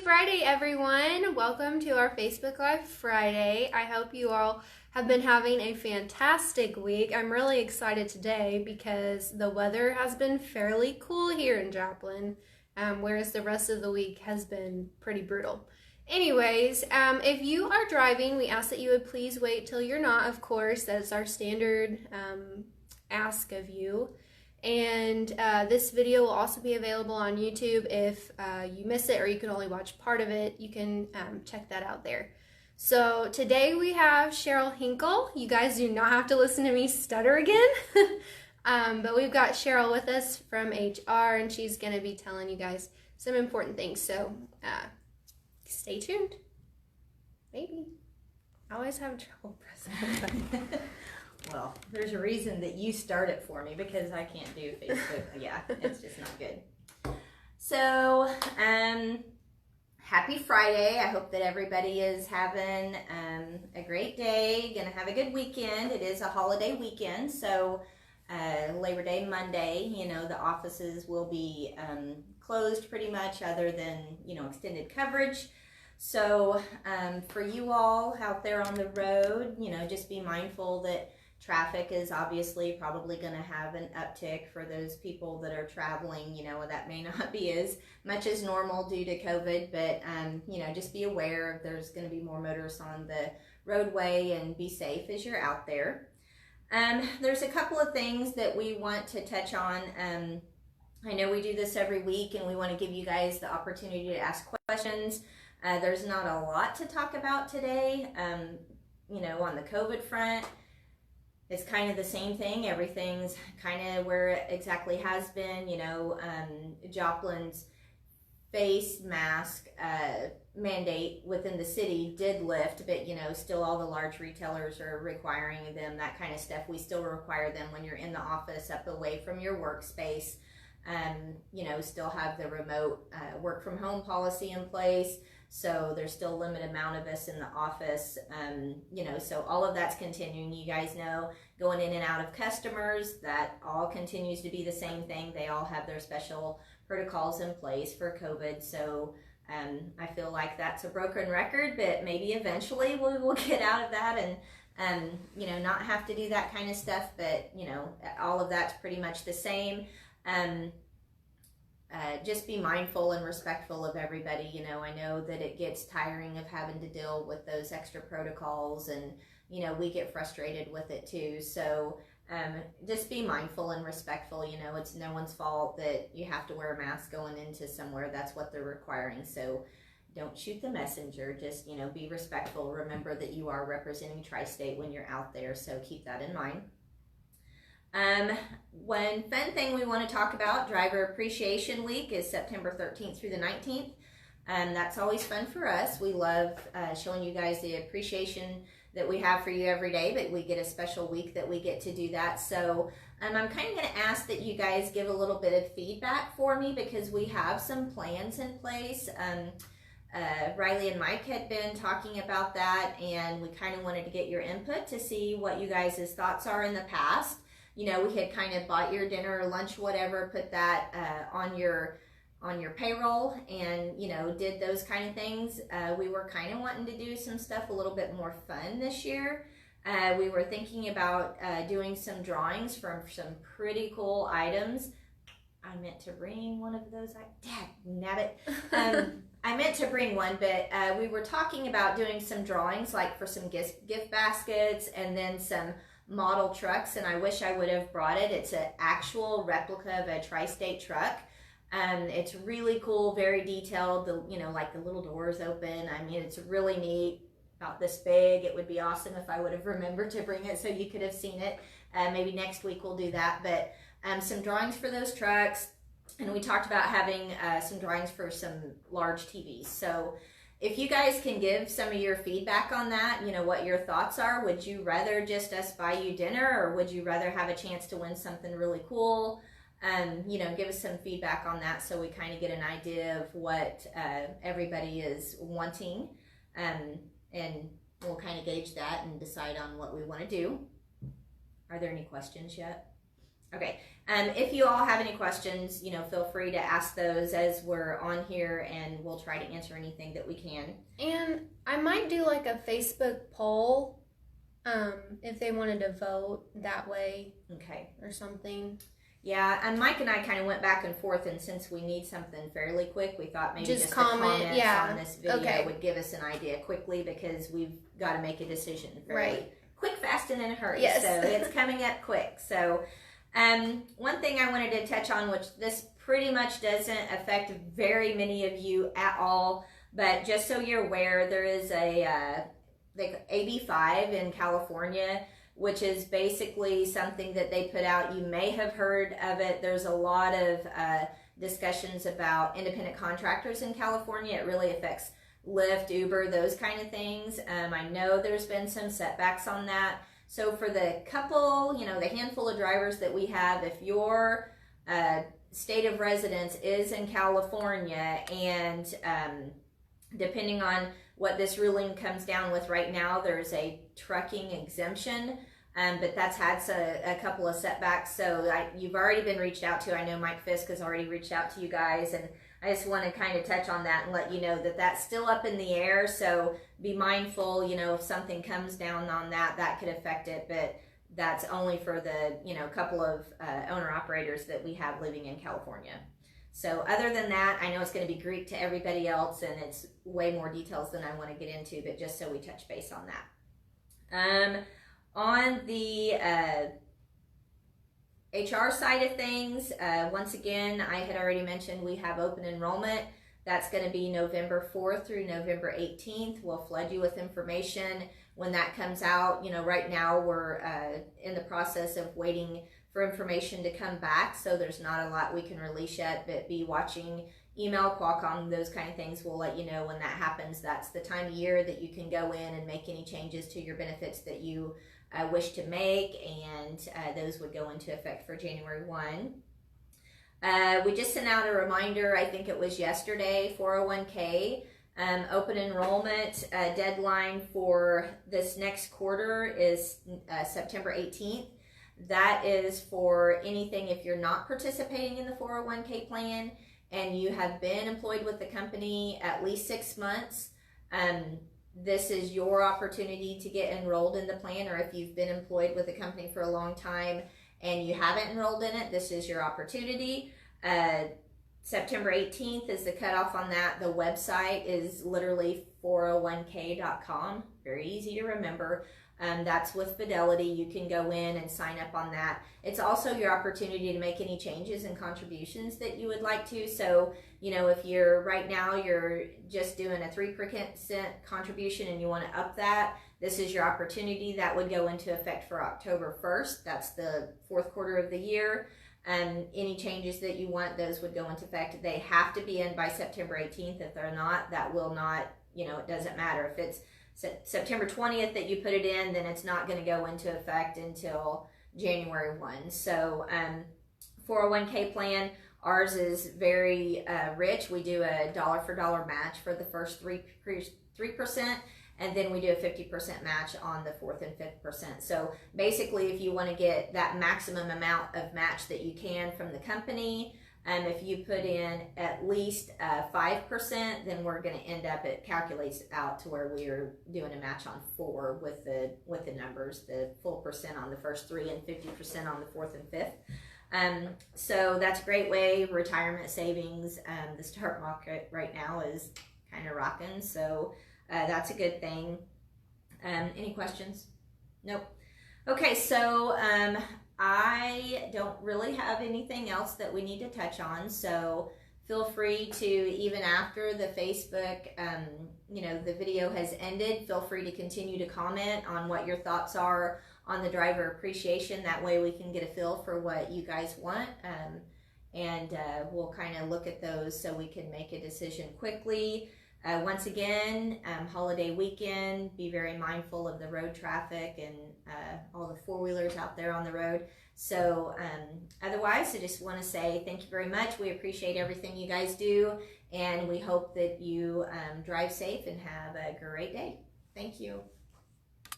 Friday, everyone. Welcome to our Facebook Live Friday. I hope you all have been having a fantastic week. I'm really excited today because the weather has been fairly cool here in Joplin, whereas the rest of the week has been pretty brutal. Anyways, if you are driving, we ask that you would please wait till you're not, of course. That's our standard ask of you. And this video will also be available on YouTube. If you miss it or you can only watch part of it, you can check that out there. So today we have Cheryl Hinkle. You guys do not have to listen to me stutter again. But we've got Cheryl with us from HR, and she's going to be telling you guys some important things. So stay tuned. Maybe. I always have trouble pressing. Well, there's a reason that you start it for me because I can't do Facebook. Yeah, it's just not good. So, happy Friday. I hope that everybody is having a great day, gonna have a good weekend. It is a holiday weekend, so Labor Day Monday, the offices will be closed pretty much other than, extended coverage. So, for you all out there on the road, just be mindful that traffic is obviously probably going to have an uptick for those people that are traveling. That may not be as much as normal due to COVID, but just be aware there's going to be more motorists on the roadway, and be safe as you're out there. There's a couple of things that we want to touch on. I know we do this every week, and we want to give you guys the opportunity to ask questions. There's not a lot to talk about today. On the COVID front, it's kind of the same thing. Everything's kind of where it exactly has been. Joplin's face mask mandate within the city did lift, but still all the large retailers are requiring them, that kind of stuff. We still require them when you're in the office up away from your workspace. Still have the remote work from home policy in place. So there's still a limited amount of us in the office, so all of that's continuing. You guys know, going in and out of customers, that all continues to be the same thing. They all have their special protocols in place for COVID. So I feel like that's a broken record, but maybe eventually we will get out of that and not have to do that kind of stuff. But, all of that's pretty much the same. Just be mindful and respectful of everybody. I know that it gets tiring of having to deal with those extra protocols, and we get frustrated with it too. So just be mindful and respectful. It's no one's fault that you have to wear a mask going into somewhere. That's what they're requiring. So don't shoot the messenger. Just be respectful. Remember that you are representing Tri-State when you're out there, so keep that in mind. One fun thing we want to talk about, Driver Appreciation Week, is September 13th through the 19th. That's always fun for us. We love showing you guys the appreciation that we have for you every day, but we get a special week that we get to do that. So I'm kind of going to ask that you guys give a little bit of feedback for me, because we have some plans in place. Riley and Mike had been talking about that, and we kind of wanted to get your input to see what you guys' thoughts are in the past. We had kind of bought your dinner or lunch, whatever, put that on your payroll, and did those kind of things. We were kind of wanting to do some stuff a little bit more fun this year. We were thinking about doing some drawings from some pretty cool items. I meant to bring one of those. Nabbit. I meant to bring one, but we were talking about doing some drawings, like for some gift baskets, and then some model trucks, and I wish I would have brought it. It's an actual replica of a Tri-State truck. It's really cool, very detailed. Like the little doors open. I mean, it's really neat. About this big. It would be awesome if I would have remembered to bring it so you could have seen it. Maybe next week we'll do that. But some drawings for those trucks, and we talked about having some drawings for some large TVs. So if you guys can give some of your feedback on that, what your thoughts are. Would you rather just us buy you dinner, or would you rather have a chance to win something really cool? Give us some feedback on that, so we kind of get an idea of what everybody is wanting, and we'll kind of gauge that and decide on what we want to do. Are there any questions yet? Okay. If you all have any questions, feel free to ask those as we're on here, and we'll try to answer anything that we can. And I might do like a Facebook poll, if they wanted to vote that way. Okay. Or something. Yeah, and Mike and I kind of went back and forth, and since we need something fairly quick, we thought maybe Just the comment, comments yeah. on this video Okay. would give us an idea quickly, because we've got to make a decision fairly Right. quick, fast, and in a hurry. Yes. So it's coming up quick. So one thing I wanted to touch on, which this pretty much doesn't affect very many of you at all, but just so you're aware, there is a like AB5 in California, which is basically something that they put out. You may have heard of it. There's a lot of discussions about independent contractors in California. It really affects Lyft, Uber, those kind of things. I know there's been some setbacks on that. So for the couple, the handful of drivers that we have, if your state of residence is in California, and depending on what this ruling comes down with right now, there's a trucking exemption, but that's had a couple of setbacks. So you've already been reached out to. I know Mike Fisk has already reached out to you guys, and I just want to kind of touch on that and let you know that that's still up in the air. So be mindful, if something comes down on that, that could affect it, but that's only for the, couple of owner-operators that we have living in California. So other than that, I know it's going to be Greek to everybody else, and it's way more details than I want to get into, but just so we touch base on that. On the HR side of things, once again, I had already mentioned we have open enrollment. That's going to be November 4th through November 18th. We'll flood you with information when that comes out. Right now we're in the process of waiting for information to come back, so there's not a lot we can release yet, but be watching email, Qualcomm, those kind of things. We'll let you know when that happens. That's the time of year that you can go in and make any changes to your benefits that you wish to make, and those would go into effect for January 1. We just sent out a reminder, I think it was yesterday, 401k open enrollment deadline for this next quarter is September 18th. That is for anything if you're not participating in the 401k plan and you have been employed with the company at least 6 months. This is your opportunity to get enrolled in the plan, or if you've been employed with a company for a long time and you haven't enrolled in it, this is your opportunity. September 18th is the cutoff on that. The website is literally 401k.com. Very easy to remember. That's with Fidelity. You can go in and sign up on that. It's also your opportunity to make any changes and contributions that you would like to. So, if you're right now, you're just doing a 3% contribution and you want to up that, this is your opportunity. That would go into effect for October 1st. That's the fourth quarter of the year. Any changes that you want, those would go into effect. They have to be in by September 18th. If they're not, that will not, it doesn't matter. If it's September 20th that you put it in, then it's not going to go into effect until January 1. So 401k plan, ours is very rich. We do a dollar for dollar match for the first 3%, and then we do a 50% match on the 4th and 5th%. So basically, if you want to get that maximum amount of match that you can from the company, if you put in at least 5%, then we're going to end up, it calculates out to where we are doing a match on 4 with the numbers, the full percent on the first 3 and 50% on the 4th and 5th. So that's a great way. Retirement savings, the stock market right now is kind of rocking, so that's a good thing. Any questions? Nope. Okay, so I don't really have anything else that we need to touch on, so feel free to, even after the Facebook, the video has ended, feel free to continue to comment on what your thoughts are on the driver appreciation. That way we can get a feel for what you guys want, and we'll kind of look at those so we can make a decision quickly. Once again, holiday weekend, be very mindful of the road traffic and all the four-wheelers out there on the road. So otherwise, I just want to say thank you very much. We appreciate everything you guys do, and we hope that you drive safe and have a great day. Thank you.